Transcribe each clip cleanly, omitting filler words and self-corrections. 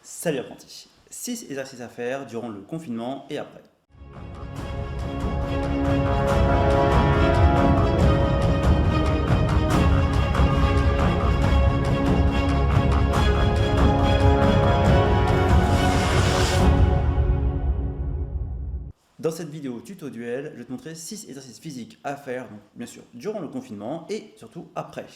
Salut apprenti, 6 exercices à faire durant le confinement et après. Dans cette vidéo tuto duel, je vais te montrer 6 exercices physiques à faire, donc bien sûr durant le confinement et surtout après.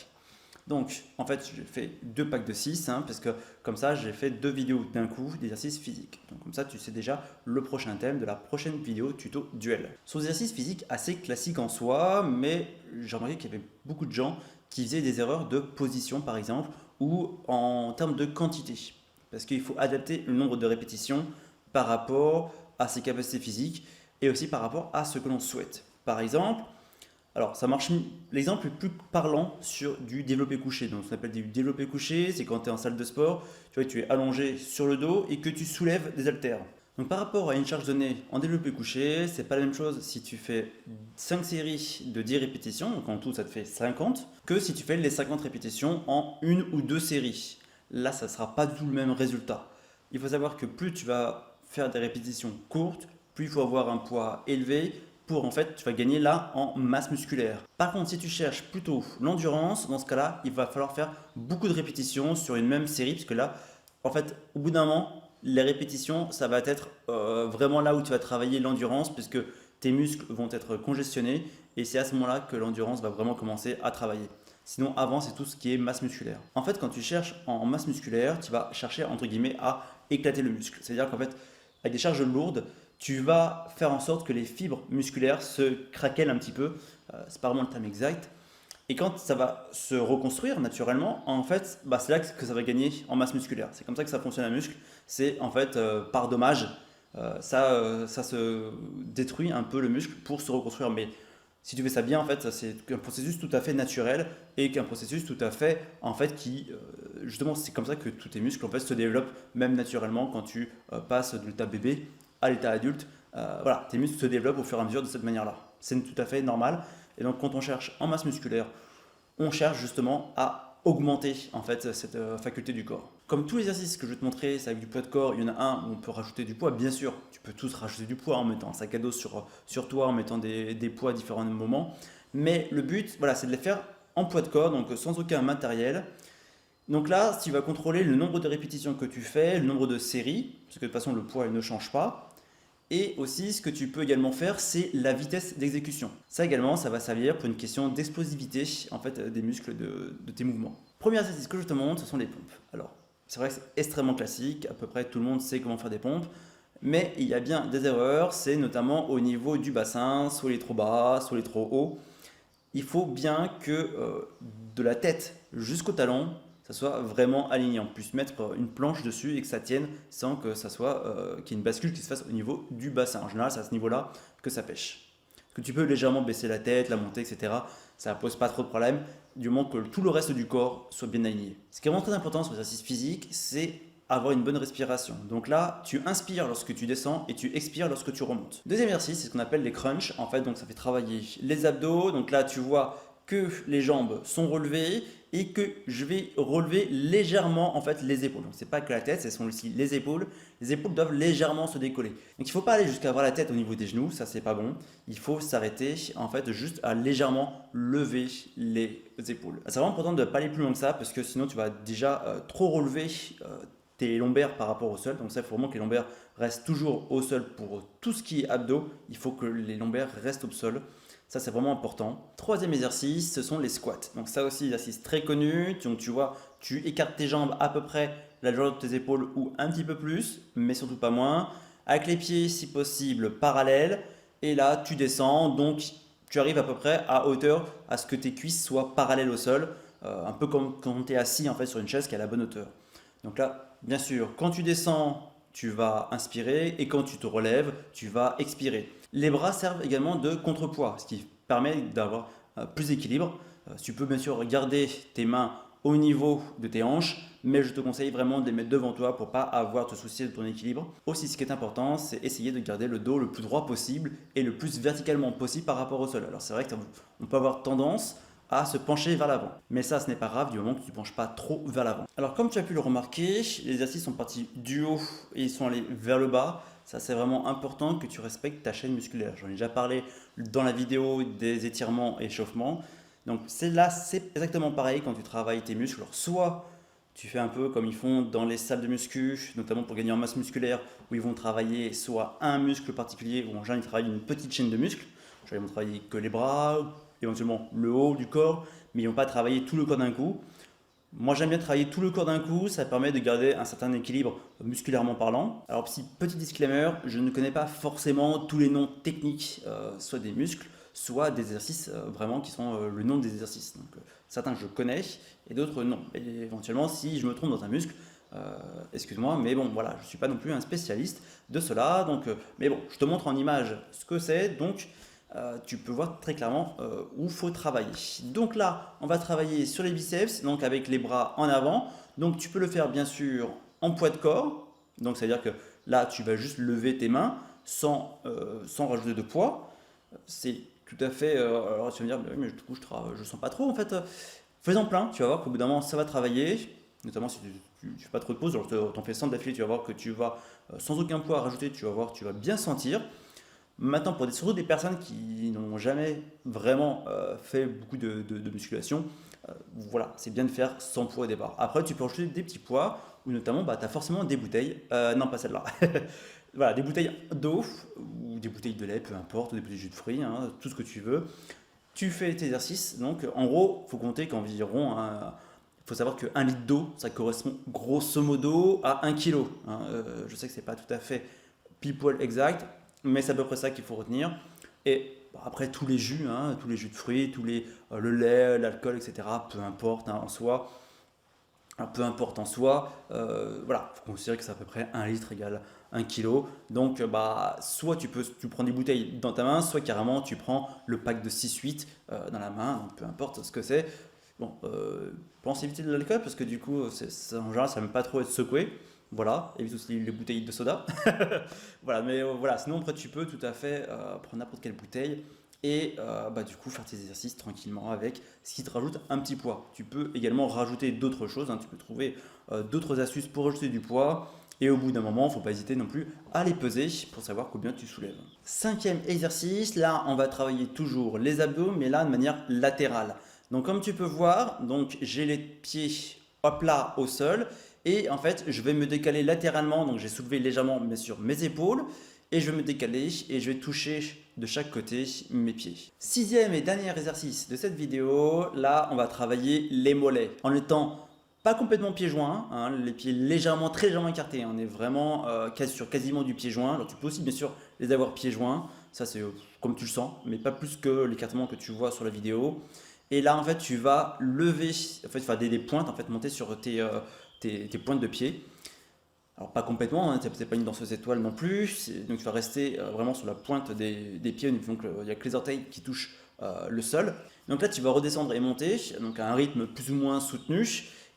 Donc en fait j'ai fait 2 packs de 6, parce que comme ça j'ai fait 2 vidéos d'un coup d'exercices physiques. Donc comme ça tu sais déjà le prochain thème de la prochaine vidéo tuto duel. Ce sont des exercices physiques assez classiques en soi, mais j'ai remarqué qu'il y avait beaucoup de gens qui faisaient des erreurs de position par exemple, ou en termes de quantité. Parce qu'il faut adapter le nombre de répétitions par rapport à ses capacités physiques et aussi par rapport à ce que l'on souhaite. Par exemple, alors ça marche, l'exemple le plus parlant sur du développé couché. Donc ce qu'on appelle du développé couché, c'est quand tu es en salle de sport, tu vois, tu es allongé sur le dos et que tu soulèves des haltères. Donc par rapport à une charge donnée en développé couché, c'est pas la même chose si tu fais 5 séries de 10 répétitions, donc en tout ça te fait 50, que si tu fais les 50 répétitions en une ou deux séries. Là ça ne sera pas du tout le même résultat. Il faut savoir que plus tu vas faire des répétitions courtes, plus il faut avoir un poids élevé pour en fait tu vas gagner là en masse musculaire. Par contre si tu cherches plutôt l'endurance, dans ce cas là il va falloir faire beaucoup de répétitions sur une même série, puisque là en fait au bout d'un moment les répétitions ça va être vraiment là où tu vas travailler l'endurance, puisque tes muscles vont être congestionnés et c'est à ce moment là que l'endurance va vraiment commencer à travailler. Sinon avant c'est tout ce qui est masse musculaire. En fait quand tu cherches en masse musculaire, tu vas chercher entre guillemets à éclater le muscle. C'est-à-dire qu'en fait avec des charges lourdes, tu vas faire en sorte que les fibres musculaires se craquellent un petit peu. C'est pas vraiment le terme exact. Et quand ça va se reconstruire naturellement, en fait, c'est là que ça va gagner en masse musculaire. C'est comme ça que ça fonctionne un muscle. C'est en fait par dommage, ça se détruit un peu le muscle pour se reconstruire. Mais si tu fais ça bien, en fait, c'est un processus tout à fait naturel et qu'un processus tout à fait, en fait, justement, c'est comme ça que tous tes muscles, en fait, se développent même naturellement quand tu passes de l'état bébé à l'état adulte. Voilà, tes muscles se développent au fur et à mesure de cette manière-là. C'est tout à fait normal. Et donc, quand on cherche en masse musculaire, on cherche justement à augmenter en fait cette faculté du corps. Comme tous les exercices que je vais te montrer, c'est avec du poids de corps, il y en a un où on peut rajouter du poids, bien sûr, tu peux tous rajouter du poids en mettant un sac à dos sur toi, en mettant des poids à différents moments, mais le but, voilà, c'est de les faire en poids de corps, donc sans aucun matériel. Donc là, tu vas contrôler le nombre de répétitions que tu fais, le nombre de séries, parce que de toute façon le poids il ne change pas. Et aussi, ce que tu peux également faire, c'est la vitesse d'exécution. Ça également, ça va servir pour une question d'explosivité en fait, des muscles de tes mouvements. Premier exercice que je te montre, ce sont les pompes. Alors, c'est vrai que c'est extrêmement classique, à peu près tout le monde sait comment faire des pompes, mais il y a bien des erreurs, c'est notamment au niveau du bassin, soit il est trop bas, soit il est trop haut. Il faut bien que de la tête jusqu'au talon, ça soit vraiment aligné. On puisse mettre une planche dessus et que ça tienne sans que ça soit qu'il y ait une bascule qui se fasse au niveau du bassin. En général, c'est à ce niveau-là que ça pêche. Parce que tu peux légèrement baisser la tête, la monter, etc. Ça ne pose pas trop de problème du moment que tout le reste du corps soit bien aligné. Ce qui est vraiment très important sur l'exercice physique, c'est avoir une bonne respiration. Donc là, tu inspires lorsque tu descends et tu expires lorsque tu remontes. Deuxième exercice, c'est ce qu'on appelle les crunchs. En fait, donc ça fait travailler les abdos. Donc là, tu vois que les jambes sont relevées et que je vais relever légèrement en fait les épaules. Donc c'est pas que la tête, ce sont aussi les épaules. Les épaules doivent légèrement se décoller. Donc il ne faut pas aller jusqu'à avoir la tête au niveau des genoux, ça c'est pas bon. Il faut s'arrêter en fait juste à légèrement lever les épaules. C'est vraiment important de ne pas aller plus loin que ça, parce que sinon tu vas déjà trop relever tes lombaires par rapport au sol. Donc ça, il faut vraiment que les lombaires restent toujours au sol pour tout ce qui est abdos. Il faut que les lombaires restent au sol. Ça, c'est vraiment important. Troisième exercice, ce sont les squats. Donc ça aussi, exercice très connu. Donc tu vois, tu écartes tes jambes à peu près la longueur de tes épaules ou un petit peu plus, mais surtout pas moins. Avec les pieds, si possible, parallèles. Et là, tu descends. Donc tu arrives à peu près à hauteur à ce que tes cuisses soient parallèles au sol. Un peu comme quand tu es assis en fait sur une chaise qui est à la bonne hauteur. Donc là, bien sûr, quand tu descends, tu vas inspirer et quand tu te relèves, tu vas expirer. Les bras servent également de contrepoids, ce qui permet d'avoir plus d'équilibre. Tu peux bien sûr garder tes mains au niveau de tes hanches, mais je te conseille vraiment de les mettre devant toi pour ne pas avoir à te soucier de ton équilibre. Aussi, ce qui est important, c'est essayer de garder le dos le plus droit possible et le plus verticalement possible par rapport au sol. Alors c'est vrai qu'on peut avoir tendance à se pencher vers l'avant. Mais ça, ce n'est pas grave du moment que tu ne penches pas trop vers l'avant. Alors comme tu as pu le remarquer, les exercices sont partis du haut et ils sont allés vers le bas. Ça, c'est vraiment important que tu respectes ta chaîne musculaire. J'en ai déjà parlé dans la vidéo des étirements et échauffements. Donc c'est là, c'est exactement pareil quand tu travailles tes muscles. Alors, soit tu fais un peu comme ils font dans les salles de muscu, notamment pour gagner en masse musculaire, où ils vont travailler soit un muscle particulier, ou en général ils travaillent une petite chaîne de muscles. Ils vont travailler que les bras, éventuellement le haut du corps, mais ils ne vont pas travailler tout le corps d'un coup. Moi j'aime bien travailler tout le corps d'un coup, ça permet de garder un certain équilibre musculairement parlant. Alors petit disclaimer, je ne connais pas forcément tous les noms techniques, soit des muscles, soit des exercices vraiment qui sont le nom des exercices. Donc certains je connais et d'autres non. Et éventuellement si je me trompe dans un muscle, excuse-moi, mais bon voilà, je ne suis pas non plus un spécialiste de cela. Donc, mais bon, je te montre en image ce que c'est, donc tu peux voir très clairement où il faut travailler. Donc là, on va travailler sur les biceps, donc avec les bras en avant. Donc tu peux le faire bien sûr en poids de corps. Donc c'est à dire que là, tu vas juste lever tes mains sans rajouter de poids. C'est tout à fait. Alors tu vas me dire, mais du coup, je sens pas trop en fait. Fais-en plein, tu vas voir qu'au bout d'un moment, ça va travailler. Notamment si tu fais pas trop de pauses, alors tu en fais 100 d'affilée, tu vas voir que tu vas sans aucun poids à rajouter, tu vas voir, tu vas bien sentir. Maintenant, surtout des personnes qui n'ont jamais vraiment fait beaucoup de musculation, voilà, c'est bien de faire sans poids au départ. Après, tu peux rajouter des petits poids, ou notamment, tu as forcément des bouteilles, non pas celle-là, voilà, des bouteilles d'eau, ou des bouteilles de lait, peu importe, ou des bouteilles de jus de fruits, hein, tout ce que tu veux. Tu fais tes exercices, donc en gros, il faut compter qu'environ, il faut savoir qu'un litre d'eau, ça correspond grosso modo à 1 kg. Hein. Je sais que c'est pas tout à fait pile poil exact, mais c'est à peu près ça qu'il faut retenir. Et bon, après, tous les jus, hein, tous les jus de fruits, le lait, l'alcool, etc., peu importe hein, en soi. Alors, peu importe en soi, voilà, il faut considérer que c'est à peu près 1 litre égale 1 kg. Donc, soit tu prends des bouteilles dans ta main, soit carrément tu prends le pack de 6-8 dans la main, donc peu importe ce que c'est. Bon, pense éviter de l'alcool parce que du coup, en général, ça n'aime pas trop être secoué. Voilà, évite aussi les bouteilles de soda. Voilà, mais voilà, sinon après tu peux tout à fait prendre n'importe quelle bouteille et du coup faire tes exercices tranquillement avec ce qui te rajoute un petit poids. Tu peux également rajouter d'autres choses, hein, tu peux trouver d'autres astuces pour rajouter du poids et au bout d'un moment, il ne faut pas hésiter non plus à les peser pour savoir combien tu soulèves. Cinquième exercice, là on va travailler toujours les abdos mais là de manière latérale. Donc comme tu peux voir, donc j'ai les pieds à plat au sol et en fait je vais me décaler latéralement, donc j'ai soulevé légèrement bien sûr mes épaules et je vais me décaler et je vais toucher de chaque côté mes pieds. Sixième et dernier exercice de cette vidéo, là on va travailler les mollets en étant pas complètement pieds joints, hein, les pieds légèrement, très légèrement écartés, on est vraiment sur quasiment du pied joint. Alors tu peux aussi bien sûr les avoir pieds joints, ça c'est comme tu le sens, mais pas plus que l'écartement que tu vois sur la vidéo. Et là, en fait, tu vas lever, en fait, tu vas des pointes, en fait, monter sur tes pointes de pied. Alors, pas complètement, hein, c'est pas une danseuse étoile non plus. Donc, tu vas rester vraiment sur la pointe des pieds. Donc, il n'y a que les orteils qui touchent le sol. Donc là, tu vas redescendre et monter, donc à un rythme plus ou moins soutenu.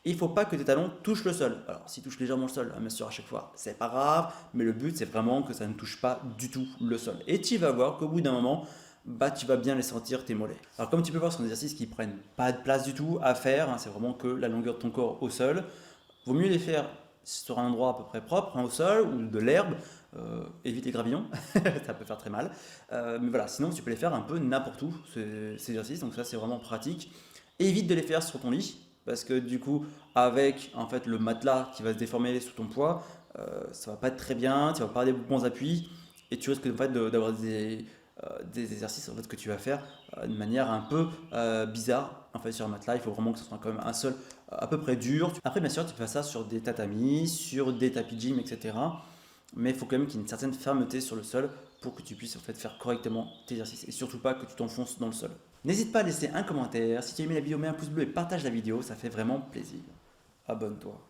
Et il ne faut pas que tes talons touchent le sol. Alors, s'ils touchent légèrement le sol, bien sûr, à chaque fois, c'est pas grave. Mais le but, c'est vraiment que ça ne touche pas du tout le sol. Et tu vas voir qu'au bout d'un moment, tu vas bien les sentir tes mollets. Alors comme tu peux voir, ce sont des exercices qui prennent pas de place du tout à faire, hein, c'est vraiment que la longueur de ton corps au sol. Vaut mieux les faire sur un endroit à peu près propre, hein, au sol ou de l'herbe. Évite les gravillons, ça peut faire très mal. Mais voilà, sinon tu peux les faire un peu n'importe où, ces exercices, donc ça c'est vraiment pratique. Et évite de les faire sur ton lit, parce que du coup, avec en fait le matelas qui va se déformer sous ton poids, ça va pas être très bien, tu vas pas avoir des bons appuis, et tu risques en fait d'avoir des exercices en fait, que tu vas faire de manière un peu bizarre en fait, sur un matelas. Il faut vraiment que ce soit quand même un sol à peu près dur. Après, bien sûr, tu fais ça sur des tatamis, sur des tapis de gym, etc. Mais il faut quand même qu'il y ait une certaine fermeté sur le sol pour que tu puisses en fait, faire correctement tes exercices et surtout pas que tu t'enfonces dans le sol. N'hésite pas à laisser un commentaire. Si tu as aimé la vidéo, mets un pouce bleu et partage la vidéo, ça fait vraiment plaisir. Abonne-toi.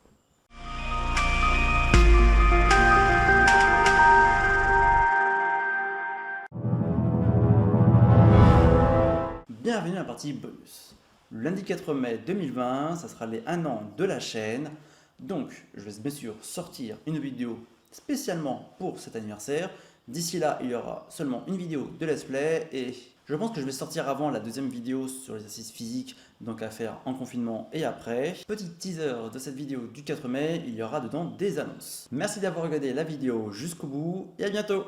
Bienvenue à la partie bonus. Le lundi 4 mai 2020, ça sera les 1 an de la chaîne. Donc, je vais bien sûr sortir une vidéo spécialement pour cet anniversaire. D'ici là, il y aura seulement une vidéo de let's play et Je pense que je vais sortir avant la deuxième vidéo sur l'exercice physique, donc à faire en confinement et après. Petit teaser de cette vidéo du 4 mai, il y aura dedans des annonces. Merci d'avoir regardé la vidéo jusqu'au bout et à bientôt!